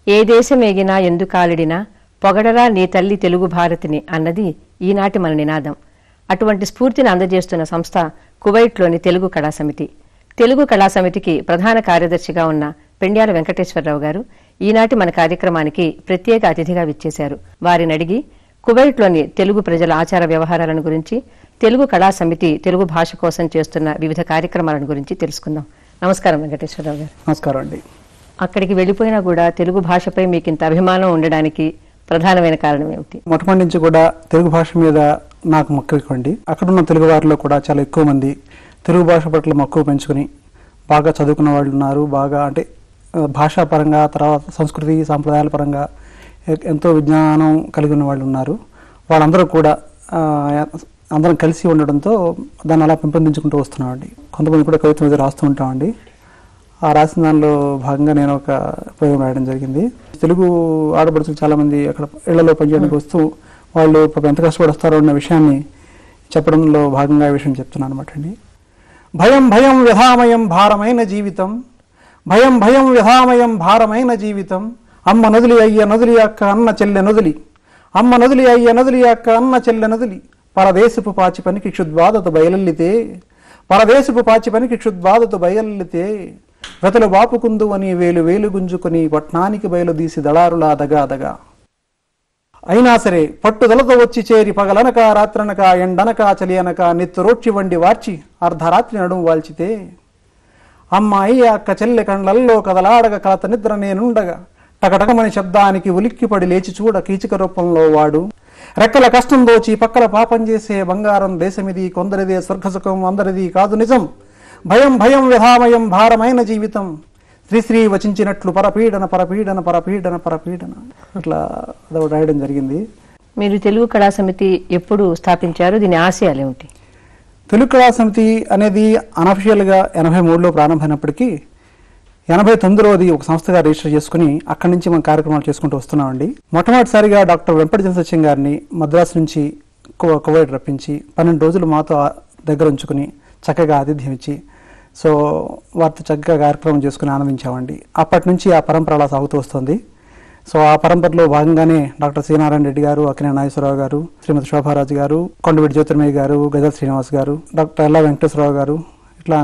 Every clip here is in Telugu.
ఏ దేశమేగినా ఎందుకాలిడినా పొగడరా నీ తల్లి తెలుగు భారతిని అన్నది ఈనాటి మన నినాదం. అటువంటి స్ఫూర్తిని అందజేస్తున్న సంస్థ కువైట్లోని తెలుగు కళా సమితి. తెలుగు కళా సమితికి ప్రధాన కార్యదర్శిగా ఉన్న పెండ్యాల వెంకటేశ్వరరావు గారు ఈనాటి మన కార్యక్రమానికి ప్రత్యేక అతిథిగా విచ్చేశారు. వారిని అడిగి కువైట్లోని తెలుగు ప్రజల ఆచార వ్యవహారాలను గురించి, తెలుగు కళా సమితి తెలుగు భాష కోసం చేస్తున్న వివిధ కార్యక్రమాలను గురించి తెలుసుకుందాం. నమస్కారం వెంకటేశ్వరరావు గారు. నమస్కారం అండి. అక్కడికి వెళ్ళిపోయినా కూడా తెలుగు భాషపై మీకు ఇంత అభిమానం ఉండడానికి ప్రధానమైన కారణం ఏమిటి? మొట్టమొదటి నుంచి కూడా తెలుగు భాష మీద నాకు మక్కువ ఎక్కువండి. అక్కడున్న తెలుగు వారిలో కూడా చాలా ఎక్కువ మంది తెలుగు భాష పట్ల మక్కువ పెంచుకుని బాగా చదువుకున్న వాళ్ళు ఉన్నారు. బాగా అంటే భాషాపరంగా, తర్వాత సంస్కృతి సాంప్రదాయాల పరంగా ఎంతో విజ్ఞానం కలిగి ఉన్న వాళ్ళు ఉన్నారు. వాళ్ళందరూ కూడా అందరం కలిసి ఉండడంతో దాన్ని అలా పెంపొందించుకుంటూ వస్తున్నామండి. కొంతమంది కూడా కవిత మీద రాస్తూ ఉంటామండి. ఆ రాసిన దానిలో భాగంగా నేను ఒక పోయం రాయడం జరిగింది. తెలుగు ఆడపడుచులు చాలామంది అక్కడ ఇళ్లలో పనిచేయడానికి వస్తూ వాళ్ళు ఎంత కష్టపడి వస్తారో అన్న విషయాన్ని చెప్పడంలో భాగంగా ఈ విషయం చెప్తున్నాను అనమాట అండి. భయం భయం వ్యధామయం భారమైన జీవితం, భయం భయం వ్యధామయం భారమైన జీవితం, అమ్మ నదులి అయ్య నదులి అక్క అన్న చెల్లె నదులి, అమ్మ నదులి అయ్య నదులి అక్క అన్న చెల్లె నదులి, పరదేశపు పాచి పనికి క్షుద్బాధతో బయలెల్లితే, పరదేశపు పాచి పనికి క్షుద్బాధతో బయలెల్లితే, వెతలు బాపుకుందు అని వేలు వేలు గుంజుకొని పట్నానికి బయలుదీసి దళారులా దగా అయినా సరే పట్టుదలతో వచ్చి చేరి పగలనక రాత్రనక ఎండనక చలి అనక నెత్తురోడ్చి వండి వార్చి అర్ధరాత్రి నడుము వాల్చితే, అమ్మాయి అక్క చెల్లె కండ్లల్లో కదలాడగ కలత నిద్ర నేనుండగా టకటకమని శబ్దానికి ఉలిక్కిపడి లేచి చూడ కీచక రూపంలో వాడు, రెక్కల కష్టం దోచి పక్కల పాపం చేసే బంగారం దేశమిది, కొందరిదే స్వర్గసుఖం అందరిది కాదు నిజం, భయం భయం వ్యధామయం భారమైన జీవితం, శ్రీశ్రీ వచించినట్లు పరపీడన పరపీడన పరపీడన పరపీడన, అట్లా రాయడం జరిగింది. మీరు తెలుగు కళా సమితి ఎప్పుడు స్థాపించారు? దీని ఆశయాలు ఏమిటి? తెలుగు కళా సమితి అనేది అనఫిషియల్గా 83లో ప్రారంభమైనప్పటికీ 89లోది ఒక సంస్థగా రిజిస్టర్ చేసుకుని అక్కడి నుంచి మనం కార్యక్రమాలు చేసుకుంటూ వస్తున్నామండి. మొట్టమొదటిసారిగా డాక్టర్ వెంపటి జనసత్యం గారిని మద్రాసు నుంచి కువైట్ రప్పించి 12 రోజులు మాతో దగ్గర ఉంచుకుని చక్కగా ఆతిథ్యం ఇచ్చి వారితో చక్కగా కార్యక్రమం చేసుకుని ఆనందించామండి. అప్పటి నుంచి ఆ పరంపర అలా సాగుతూ వస్తుంది. ఆ పరంపరలో భాగంగానే డాక్టర్ సి నారాయణ రెడ్డి గారు, అక్కినేని నాగేశ్వరరావు గారు, శ్రీమతి శోభారాజు గారు, కొండవీటి జ్యోతిర్మయ్య గారు, గజల్ శ్రీనివాస్ గారు, డాక్టర్ ఎల్లా వెంకటేశ్వరరావు గారు, ఇట్లా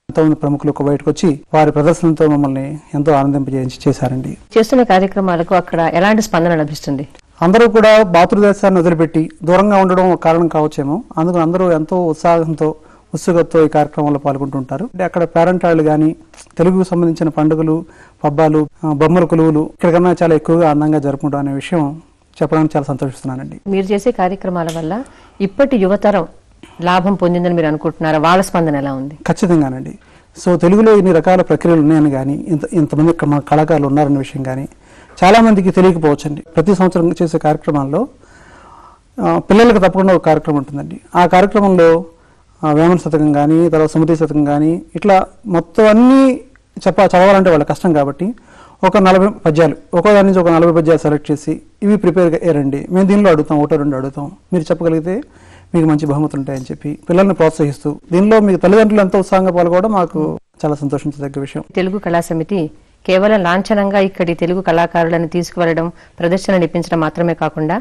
ఎంతోమంది ప్రముఖులు బయటకు వచ్చి వారి ప్రదర్శనతో మమ్మల్ని ఎంతో ఆనందింపజేయించి చేశారండి. చేస్తున్న కార్యక్రమాలకు అక్కడ ఎలాంటి స్పందన లభిస్తుంది? అందరూ కూడా మాతృదేశాన్ని వదిలిపెట్టి దూరంగా ఉండడం ఒక కారణం కావచ్చేమో. అందుకని అందరూ ఎంతో ఉత్సాహంతో ఉత్సుకతతో ఈ కార్యక్రమంలో పాల్గొంటుంటారు. అక్కడ పేరెంట్ వాళ్ళు కానీ తెలుగుకు సంబంధించిన పండుగలు, పబ్బాలు, బొమ్మల కొలువులు ఇక్కడికన్నా చాలా ఎక్కువగా అందంగా జరుపుకుంటాం అనే విషయం చెప్పడానికి చాలా సంతోషిస్తున్నానండి. మీరు చేసే కార్యక్రమాల వల్ల ఇప్పటి యువతరం లాభం పొందిందని మీరు అనుకుంటున్నారా? వాళ్ళ స్పందన ఎలా ఉంది? ఖచ్చితంగానండి. తెలుగులో ఇన్ని రకాల ప్రక్రియలు ఉన్నాయని కానీ, ఇంతమంది కళాకారులు ఉన్నారనే విషయం కానీ చాలా మందికి తెలియకపోవచ్చండి. ప్రతి సంవత్సరం చేసే కార్యక్రమాల్లో పిల్లలకు తప్పకుండా ఒక కార్యక్రమం ఉంటుందండి. ఆ కార్యక్రమంలో వేమన శతకం కానీ, తర్వాత సముద్ర శతకం కానీ, ఇట్లా మొత్తం అన్నీ చదవాలంటే వాళ్ళ కష్టం కాబట్టి ఒక 40 పద్యాలు, ఒక్కో దాని నుంచి ఒక 40 పద్యాలు సెలెక్ట్ చేసి ఇవి ప్రిపేర్ అయ్యారండి, మేము దీనిలో అడుగుతాం, 1-2 అడుగుతాం, మీరు చెప్పగలిగితే మీకు మంచి బహుమతులు ఉంటాయని చెప్పి పిల్లల్ని ప్రోత్సహిస్తూ దీనిలో మీకు తల్లిదండ్రులు ఎంతో ఉత్సాహంగా పాల్గొనడం మాకు చాలా సంతోషించదగ్గ విషయం. తెలుగు కళా సమితి కేవలం లాంఛనంగా ఇక్కడి తెలుగు కళాకారులను తీసుకువెళ్లడం, ప్రదర్శనలు ఇప్పించడం మాత్రమే కాకుండా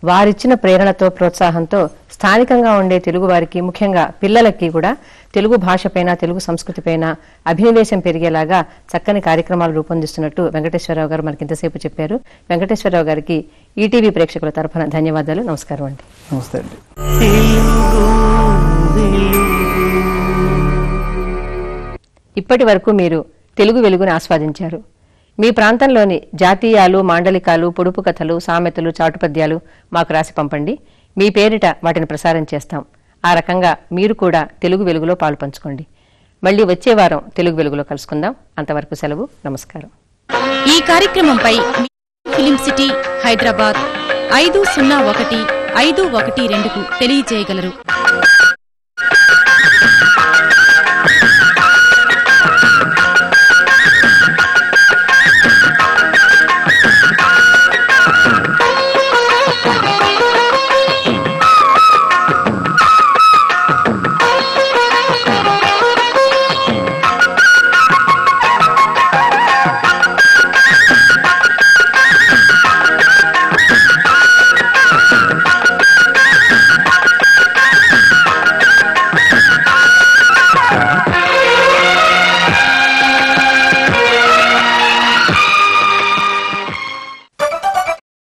వారిచ్చిన ప్రేరణతో, ప్రోత్సాహంతో స్థానికంగా ఉండే తెలుగు వారికి, ముఖ్యంగా పిల్లలకి కూడా తెలుగు భాషపైన, తెలుగు సంస్కృతిపైన అభినవేశం పెరిగేలాగా చక్కని కార్యక్రమాలు రూపొందిస్తున్నట్టు వెంకటేశ్వరరావు గారు మనకి ఇంతసేపు చెప్పారు. వెంకటేశ్వరరావు గారికి ఈటీవీ ప్రేక్షకుల తరఫున ధన్యవాదాలు. నమస్కారం అండి. నమస్తే అండి. ఇప్పటి వరకు మీరు తెలుగు వెలుగుని ఆస్వాదించారు. మీ ప్రాంతంలోని జాతీయాలు, మాండలికాలు, పొడుపు కథలు, సామెతలు, చాటుపద్యాలు మాకు రాసి పంపండి. మీ పేరిట వాటిని ప్రసారం చేస్తాం. ఆ రకంగా మీరు కూడా తెలుగు వెలుగులో పాలు పంచుకోండి. మళ్ళీ వచ్చే వారం తెలుగు వెలుగులో కలుసుకుందాం. అంతవరకు సెలవు. నమస్కారం. ఈ కార్యక్రమంపై ఫిలిం సిటీ హైదరాబాద్ 501512కు తెలియజేయగలరు.